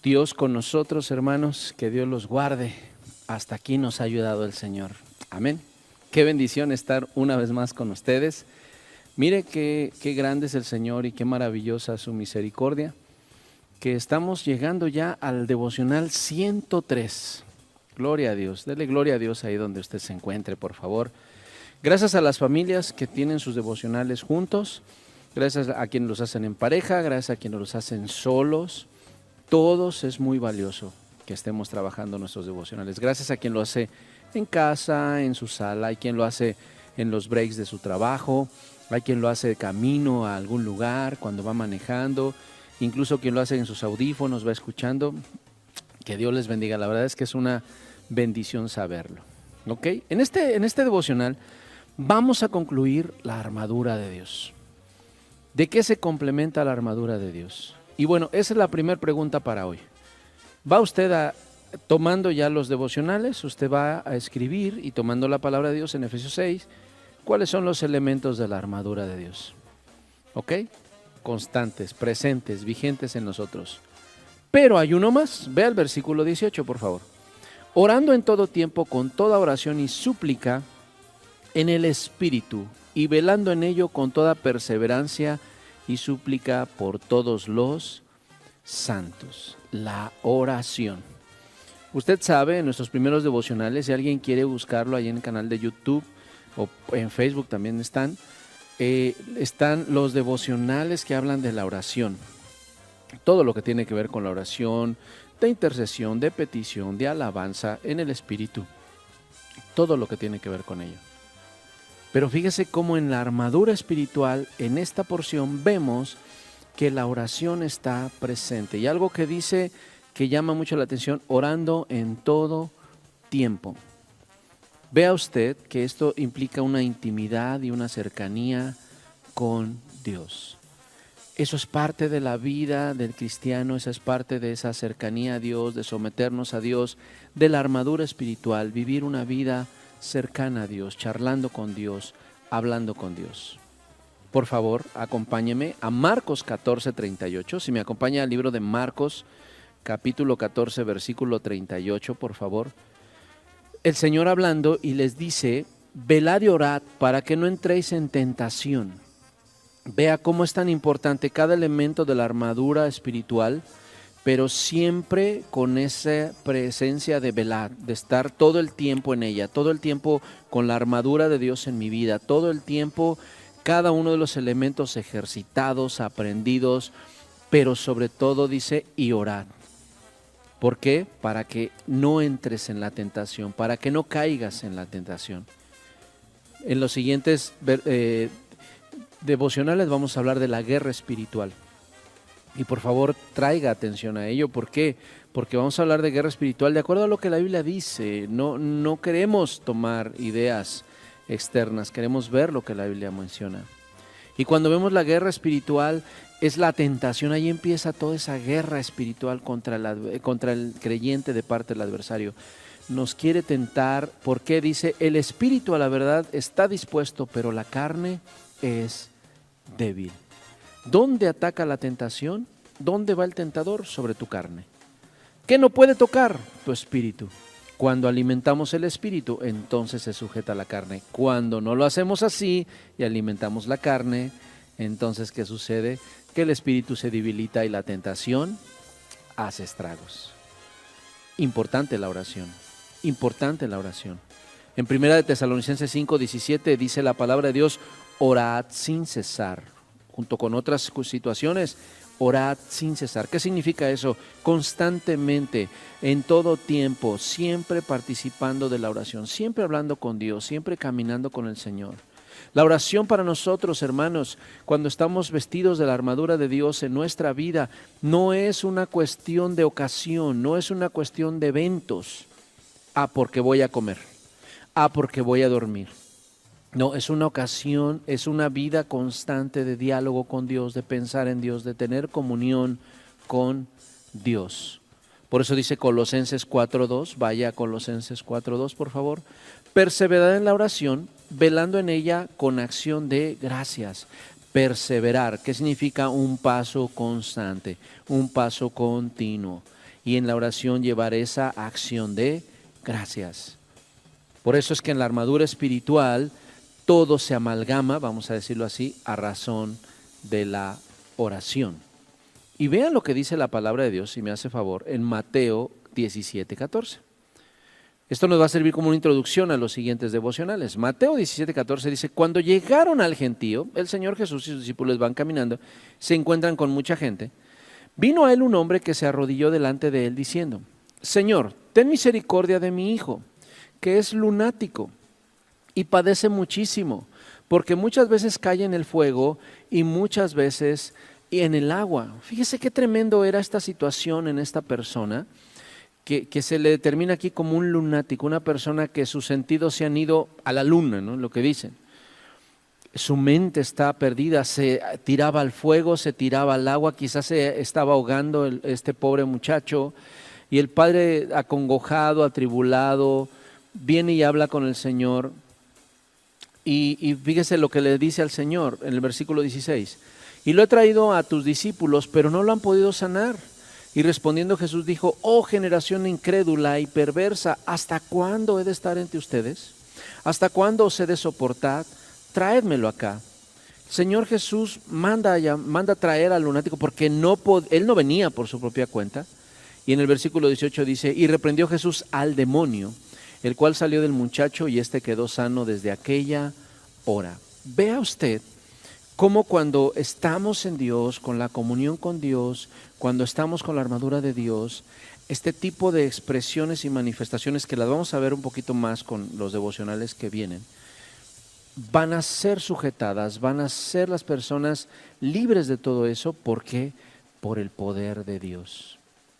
Dios con nosotros, hermanos, que Dios los guarde. Hasta aquí nos ha ayudado el Señor. Amén. Qué bendición estar una vez más con ustedes. Mire qué grande es el Señor y qué maravillosa su misericordia, que estamos llegando ya al devocional 103. Gloria a Dios. Dele gloria a Dios ahí donde usted se encuentre, por favor. Gracias a las familias que tienen sus devocionales juntos. Gracias a quienes los hacen en pareja, gracias a quienes los hacen solos. Todos es muy valioso que estemos trabajando nuestros devocionales. Gracias a quien lo hace en casa, en su sala, hay quien lo hace en los breaks de su trabajo, hay quien lo hace de camino a algún lugar, cuando va manejando, incluso quien lo hace en sus audífonos, va escuchando. Que Dios les bendiga. La verdad es que es una bendición saberlo. ¿Ok? En este devocional vamos a concluir la armadura de Dios. ¿De qué se complementa la armadura de Dios? Y bueno, esa es la primera pregunta para hoy. ¿Va usted tomando ya los devocionales? Usted va a escribir y tomando la palabra de Dios en Efesios 6, ¿cuáles son los elementos de la armadura de Dios? ¿Ok? Constantes, presentes, vigentes en nosotros. Pero hay uno más. Ve al versículo 18, por favor. Orando en todo tiempo con toda oración y súplica en el Espíritu y velando en ello con toda perseverancia y súplica por todos los santos. La oración. Usted sabe, en nuestros primeros devocionales, si alguien quiere buscarlo ahí en el canal de YouTube o en Facebook también están los devocionales que hablan de la oración. Todo lo que tiene que ver con la oración, de intercesión, de petición, de alabanza en el Espíritu. Todo lo que tiene que ver con ello. Pero fíjese cómo en la armadura espiritual, en esta porción, vemos que la oración está presente. Y algo que dice que llama mucho la atención, orando en todo tiempo. Vea usted que esto implica una intimidad y una cercanía con Dios. Eso es parte de la vida del cristiano, esa es parte de esa cercanía a Dios, de someternos a Dios, de la armadura espiritual, vivir una vida cercana a Dios, charlando con Dios, hablando con Dios. Por favor, acompáñeme a Marcos 14:38. Si me acompaña al libro de Marcos, capítulo 14, versículo 38, por favor. El Señor hablando y les dice, velad y orad para que no entréis en tentación. Vea cómo es tan importante cada elemento de la armadura espiritual, pero siempre con esa presencia de velar, de estar todo el tiempo en ella, todo el tiempo con la armadura de Dios en mi vida, todo el tiempo cada uno de los elementos ejercitados, aprendidos, pero sobre todo dice, y orad. ¿Por qué? Para que no entres en la tentación, para que no caigas en la tentación. En los siguientes devocionales vamos a hablar de la guerra espiritual. Y por favor, traiga atención a ello. ¿Por qué? Porque vamos a hablar de guerra espiritual de acuerdo a lo que la Biblia dice. No queremos tomar ideas externas, queremos ver lo que la Biblia menciona. Y cuando vemos la guerra espiritual, es la tentación. Ahí empieza toda esa guerra espiritual contra el creyente de parte del adversario. Nos quiere tentar, porque dice, el espíritu a la verdad está dispuesto, pero la carne es débil. ¿Dónde ataca la tentación? ¿Dónde va el tentador? Sobre tu carne. ¿Qué no puede tocar? Tu espíritu. Cuando alimentamos el espíritu, entonces se sujeta a la carne. Cuando no lo hacemos así y alimentamos la carne, entonces ¿qué sucede? Que el espíritu se debilita y la tentación hace estragos. Importante la oración. Importante la oración. En 1 Tesalonicenses 5:17 dice la palabra de Dios, orad sin cesar. Junto con otras situaciones, orad sin cesar. ¿Qué significa eso? Constantemente, en todo tiempo, siempre participando de la oración, siempre hablando con Dios, siempre caminando con el Señor. La oración para nosotros, hermanos, cuando estamos vestidos de la armadura de Dios en nuestra vida, no es una cuestión de ocasión, no es una cuestión de eventos. Porque voy a comer. Porque voy a dormir. No, es una ocasión, es una vida constante de diálogo con Dios, de pensar en Dios, de tener comunión con Dios. Por eso dice Colosenses 4:2, vaya a Colosenses 4:2 por favor. Perseverad en la oración, velando en ella con acción de gracias. Perseverar, ¿qué significa? Un paso constante, un paso continuo. y en la oración llevar esa acción de gracias. Por eso es que en la armadura espiritual todo se amalgama, vamos a decirlo así, a razón de la oración. Y vean lo que dice la palabra de Dios, si me hace favor, en Mateo 17:14. Esto nos va a servir como una introducción a los siguientes devocionales. Mateo 17:14 dice, cuando llegaron al gentío, el Señor Jesús y sus discípulos van caminando, se encuentran con mucha gente. Vino a él un hombre que se arrodilló delante de él diciendo, Señor, ten misericordia de mi hijo, que es lunático y padece muchísimo, porque muchas veces cae en el fuego y muchas veces en el agua. Fíjese qué tremendo era esta situación en esta persona, que se le determina aquí como un lunático, una persona que sus sentidos se han ido a la luna, ¿no? Lo que dicen. Su mente está perdida, se tiraba al fuego, se tiraba al agua, quizás se estaba ahogando este pobre muchacho, y el padre acongojado, atribulado, viene y habla con el Señor, y fíjese lo que le dice al Señor en el versículo 16, y lo he traído a tus discípulos, pero no lo han podido sanar. Y respondiendo Jesús dijo, oh generación incrédula y perversa, ¿hasta cuándo he de estar entre ustedes? ¿Hasta cuándo os he de soportar? Traédmelo acá. El Señor Jesús manda traer al lunático porque él no venía por su propia cuenta. Y en el versículo 18 dice, y reprendió Jesús al demonio, el cual salió del muchacho y éste quedó sano desde aquella hora. Vea usted cómo cuando estamos en Dios, con la comunión con Dios, cuando estamos con la armadura de Dios, este tipo de expresiones y manifestaciones que las vamos a ver un poquito más con los devocionales que vienen, van a ser sujetadas, van a ser las personas libres de todo eso. ¿Por qué? Por el poder de Dios.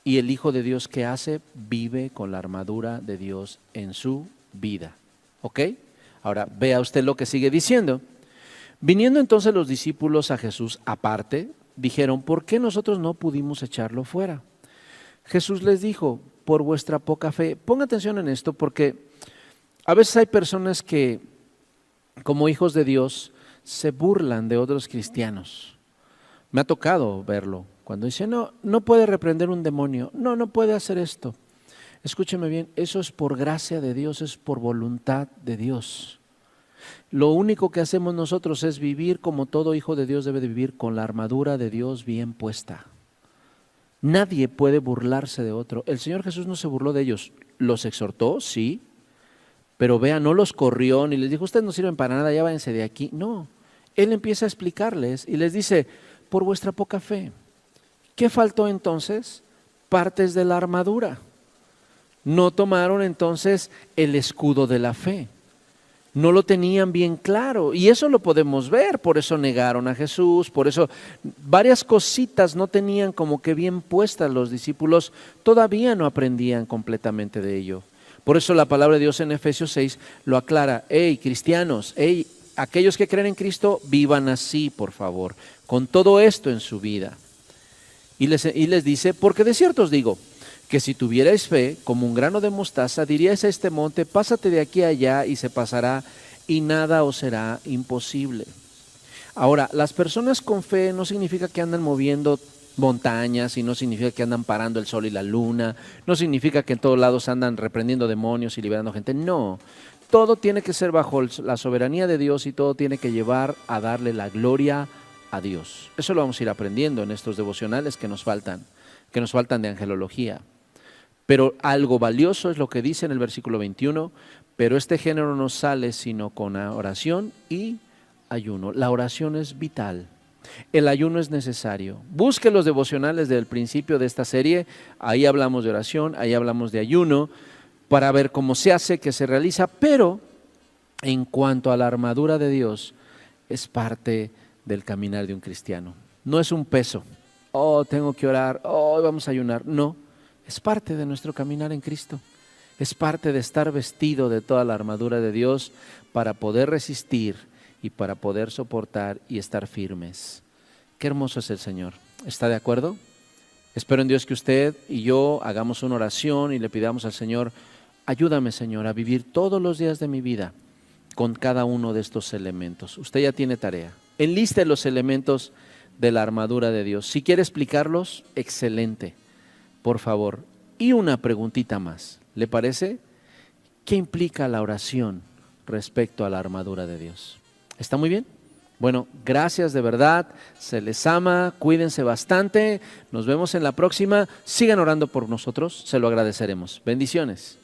Y el Hijo de Dios, ¿qué hace? Vive con la armadura de Dios en su vida. ¿Ok? Ahora, vea usted lo que sigue diciendo. Viniendo entonces los discípulos a Jesús aparte, dijeron, ¿por qué nosotros no pudimos echarlo fuera? Jesús les dijo, por vuestra poca fe. Ponga atención en esto, porque a veces hay personas que, como hijos de Dios, se burlan de otros cristianos. Me ha tocado verlo, cuando dicen, no puede reprender un demonio, no puede hacer esto. Escúcheme bien, eso es por gracia de Dios, es por voluntad de Dios. Lo único que hacemos nosotros es vivir como todo hijo de Dios debe de vivir, con la armadura de Dios bien puesta. Nadie puede burlarse de otro. El Señor Jesús no se burló de ellos, los exhortó, sí, pero vea, no los corrió ni les dijo, ustedes no sirven para nada, ya váyanse de aquí. No, Él empieza a explicarles y les dice, por vuestra poca fe. ¿Qué faltó entonces? Partes de la armadura. No tomaron entonces el escudo de la fe. No lo tenían bien claro, y eso lo podemos ver, por eso negaron a Jesús, por eso varias cositas no tenían como que bien puestas los discípulos, todavía no aprendían completamente de ello. Por eso la palabra de Dios en Efesios 6 lo aclara, hey cristianos, hey aquellos que creen en Cristo, vivan así por favor, con todo esto en su vida. Y les dice, porque de cierto os digo, que si tuvierais fe como un grano de mostaza, diríais a este monte, pásate de aquí a allá y se pasará, y nada os será imposible. Ahora, las personas con fe no significa que andan moviendo montañas, y no significa que andan parando el sol y la luna, no significa que en todos lados andan reprendiendo demonios y liberando gente, no. Todo tiene que ser bajo la soberanía de Dios y todo tiene que llevar a darle la gloria a Dios. Eso lo vamos a ir aprendiendo en estos devocionales que nos faltan de angelología. Pero algo valioso es lo que dice en el versículo 21, pero este género no sale sino con oración y ayuno. La oración es vital, el ayuno es necesario. Busque los devocionales del principio de esta serie, ahí hablamos de oración, ahí hablamos de ayuno, para ver cómo se hace, qué se realiza, pero en cuanto a la armadura de Dios, es parte del caminar de un cristiano. No es un peso, tengo que orar, vamos a ayunar, no. Es parte de nuestro caminar en Cristo. Es parte de estar vestido de toda la armadura de Dios para poder resistir y para poder soportar y estar firmes. Qué hermoso es el Señor. ¿Está de acuerdo? Espero en Dios que usted y yo hagamos una oración y le pidamos al Señor, ayúdame Señor a vivir todos los días de mi vida con cada uno de estos elementos. Usted ya tiene tarea. Enliste los elementos de la armadura de Dios. Si quiere explicarlos, excelente. Por favor, Y una preguntita más, ¿le parece? ¿Qué implica la oración respecto a la armadura de Dios? ¿Está muy bien? Bueno, gracias de verdad, se les ama, cuídense bastante, nos vemos en la próxima, sigan orando por nosotros, se lo agradeceremos. Bendiciones.